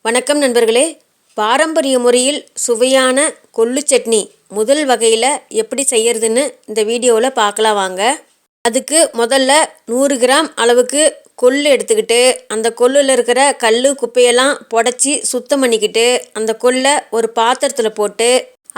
வணக்கம் நண்பர்களே. பாரம்பரிய முறையில் சுவையான கொள்ளு சட்னி முதல் வகையில் எப்படி செய்யறதுன்னு இந்த வீடியோவில் பார்க்கலாம் வாங்க. அதுக்கு முதல்ல 100 கிராம் அளவுக்கு கொள்ளு எடுத்துக்கிட்டு அந்த கொள்ளில் இருக்கிற கல் குப்பையெல்லாம் புடச்சி சுத்தம் பண்ணிக்கிட்டு அந்த கொள்ளை ஒரு பாத்திரத்தில் போட்டு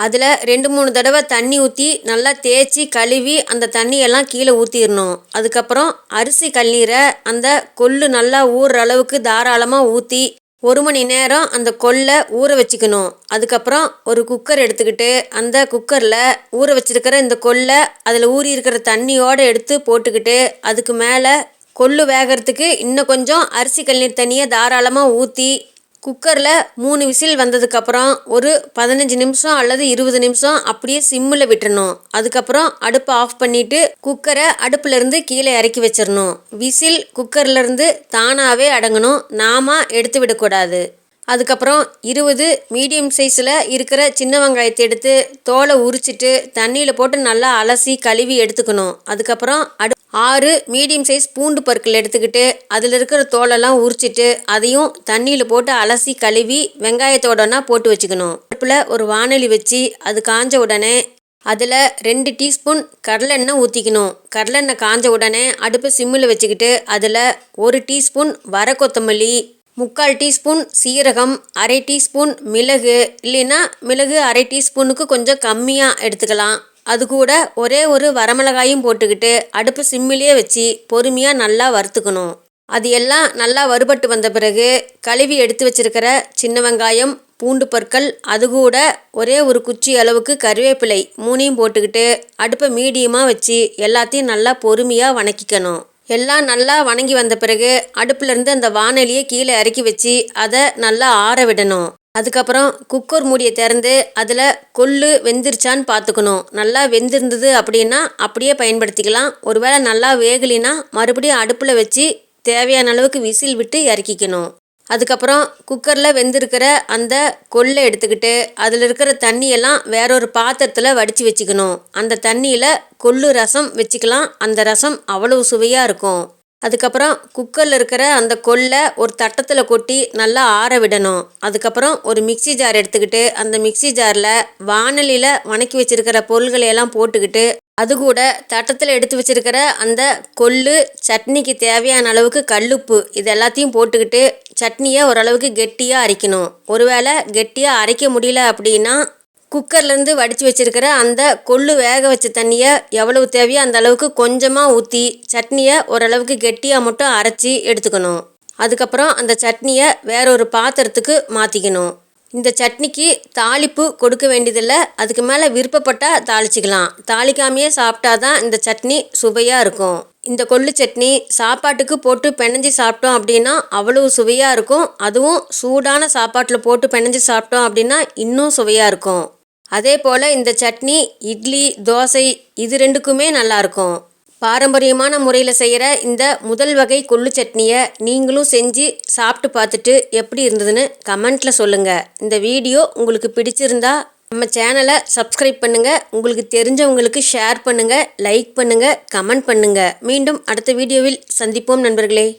அதில் 2-3 தடவை தண்ணி ஊற்றி நல்லா தேய்ச்சி கழுவி அந்த தண்ணியெல்லாம் கீழே ஊற்றிடணும். அதுக்கப்புறம் அரிசி கல்லீரை அந்த கொள்ளு நல்லா ஊறுற அளவுக்கு தாராளமாக ஊற்றி 1 மணி நேரம் அந்த கொள்ளை ஊற வச்சுக்கணும். அதுக்கப்புறம் ஒரு குக்கர் எடுத்துக்கிட்டு அந்த குக்கரில் ஊற வச்சிருக்கிற இந்த கொள்ளை அதில் ஊறி இருக்கிற தண்ணியோடு எடுத்து போட்டுக்கிட்டு அதுக்கு மேலே கொள்ளு வேகிறதுக்கு இன்னும் கொஞ்சம் அரிசி கழுநீர் தண்ணியை தாராளமாக ஊற்றி குக்கரில் 3 விசில் வந்ததுக்கப்புறம் ஒரு 15 நிமிஷம் அல்லது 20 நிமிஷம் அப்படியே சிம்மில் விட்டுறணும். அதுக்கப்புறம் அடுப்பை ஆஃப் பண்ணிவிட்டு குக்கரை அடுப்புலேருந்து கீழே இறக்கி வச்சிடணும். விசில் குக்கர்லேருந்து தானாகவே அடங்கணும், நாம எடுத்து விடக்கூடாது. அதுக்கப்புறம் 20 மீடியம் சைஸில் இருக்கிற சின்ன வெங்காயத்தை எடுத்து தோலை உரிச்சிட்டு தண்ணியில் போட்டு நல்லா அலசி கழுவி எடுத்துக்கணும். அதுக்கப்புறம் 6 மீடியம் சைஸ் பூண்டு பற்கள் எடுத்துக்கிட்டு அதில் இருக்கிற தோலெல்லாம் உரிச்சிட்டு அதையும் தண்ணியில் போட்டு அலசி கழுவி வெங்காயத்தோடனா போட்டு வச்சுக்கணும். அடுப்பில் ஒரு வாணலி வச்சு அது காஞ்ச உடனே அதில் 2 டீஸ்பூன் கடலெண்ணெய் ஊற்றிக்கணும். கடலெண்ணெய் காஞ்ச உடனே அடுப்பை சிம்மில் வச்சுக்கிட்டு அதில் 1 டீஸ்பூன் வர கொத்தமல்லி, 3/4 டீஸ்பூன் சீரகம், 1/2 டீஸ்பூன் மிளகு, இல்லைன்னா மிளகு 1/2 டீஸ்பூனுக்கு கொஞ்சம் கம்மியாக எடுத்துக்கலாம். அது கூட ஒரே ஒரு வரமிளகாயும் போட்டுக்கிட்டு அடுப்பு சிம்மிலேயே வச்சு பொறுமையாக நல்லா வறுத்துக்கணும். அது எல்லாம் நல்லா வறுபட்டு வந்த பிறகு கழுவி எடுத்து வச்சிருக்கிற சின்ன வெங்காயம், பூண்டு பற்கள், அது கூட ஒரே ஒரு குச்சி அளவுக்கு கருவேப்பிலை 3ஐயும் போட்டுக்கிட்டு அடுப்பை மீடியமாக வச்சு எல்லாத்தையும் நல்லா பொறுமையாக வணக்கிக்கணும். எல்லாம் நல்லா வணங்கி வந்த பிறகு அடுப்புலேருந்து அந்த வாணலியை கீழே இறக்கி வச்சு அதை நல்லா ஆற விடணும். அதுக்கப்புறம் குக்கர் மூடியை திறந்து அதில் கொள்ளு வெந்துருச்சான்னு பார்த்துக்கணும். நல்லா வெந்திருந்தது அப்படின்னா அப்படியே பயன்படுத்திக்கலாம். ஒருவேளை நல்லா வேகலினா மறுபடியும் அடுப்பில் வச்சு தேவையான அளவுக்கு விசில் விட்டு இறக்கிக்கணும். அதுக்கப்புறம் குக்கரில் வெந்திருக்கிற அந்த கொள்ளை எடுத்துக்கிட்டு அதில் இருக்கிற தண்ணியெல்லாம் வேறொரு பாத்திரத்தில் வடித்து வச்சுக்கணும். அந்த தண்ணியில் கொள்ளு ரசம் வச்சுக்கலாம். அந்த ரசம் அவ்வளவு சுவையாக இருக்கும். அதுக்கப்புறம் குக்கரில் இருக்கிற அந்த கொள்ளை ஒரு தட்டத்தில் கொட்டி நல்லா ஆற விடணும். அதுக்கப்புறம் ஒரு மிக்சி ஜார் எடுத்துக்கிட்டு அந்த மிக்சி ஜாரில் வாணலியில் வணக்கி வச்சிருக்கிற பொருள்களையெல்லாம் போட்டுக்கிட்டு அது கூட தட்டத்தில் எடுத்து வச்சிருக்கிற அந்த கொள்ளு, சட்னிக்கு தேவையான அளவுக்கு கல்லுப்பு, இது எல்லாத்தையும் போட்டுக்கிட்டு சட்னியை ஓரளவுக்கு கெட்டியாக அரைக்கணும். ஒருவேளை கெட்டியாக அரைக்க முடியல அப்படின்னா குக்கர்லேருந்து வடித்து வச்சுருக்கிற அந்த கொள்ளு வேக வச்ச தண்ணியை எவ்வளவு தேவையோ அந்த அளவுக்கு கொஞ்சமாக ஊற்றி சட்னியை ஓரளவுக்கு கெட்டியாக மட்டும் அரைச்சி எடுத்துக்கணும். அதுக்கப்புறம் அந்த சட்னியை வேறொரு பாத்திரத்துக்கு மாற்றிக்கணும். இந்த சட்னிக்கு தாளிப்பு கொடுக்க வேண்டியதில்லை. அதுக்கு மேலே விருப்பப்பட்டால் தாளிச்சிக்கலாம். தாளிக்காமையே சாப்பிட்டா தான் இந்த சட்னி சுவையாக இருக்கும். இந்த கொள்ளு சட்னி சாப்பாட்டுக்கு போட்டு பிணைஞ்சி சாப்பிட்டோம் அப்படின்னா அவ்வளவு சுவையாக இருக்கும். அதுவும் சூடான சாப்பாட்டில் போட்டு பிணைஞ்சி சாப்பிட்டோம் அப்படின்னா இன்னும் சுவையாக இருக்கும். அதே போல் இந்த சட்னி இட்லி, தோசை இது 2க்குமே நல்லாயிருக்கும். பாரம்பரியமான முறையில் செய்கிற இந்த முதல் வகை கொள்ளு சட்னியை நீங்களும் செஞ்சு சாப்பிட்டு பார்த்துட்டு எப்படி இருந்ததுன்னு கமெண்ட்டில் சொல்லுங்கள். இந்த வீடியோ உங்களுக்கு பிடிச்சிருந்தா நம்ம சேனலை சப்ஸ்கிரைப் பண்ணுங்கள். உங்களுக்கு தெரிஞ்சவங்களுக்கு ஷேர் பண்ணுங்கள், லைக் பண்ணுங்கள், கமெண்ட் பண்ணுங்கள். மீண்டும் அடுத்த வீடியோவில் சந்திப்போம் நண்பர்களே.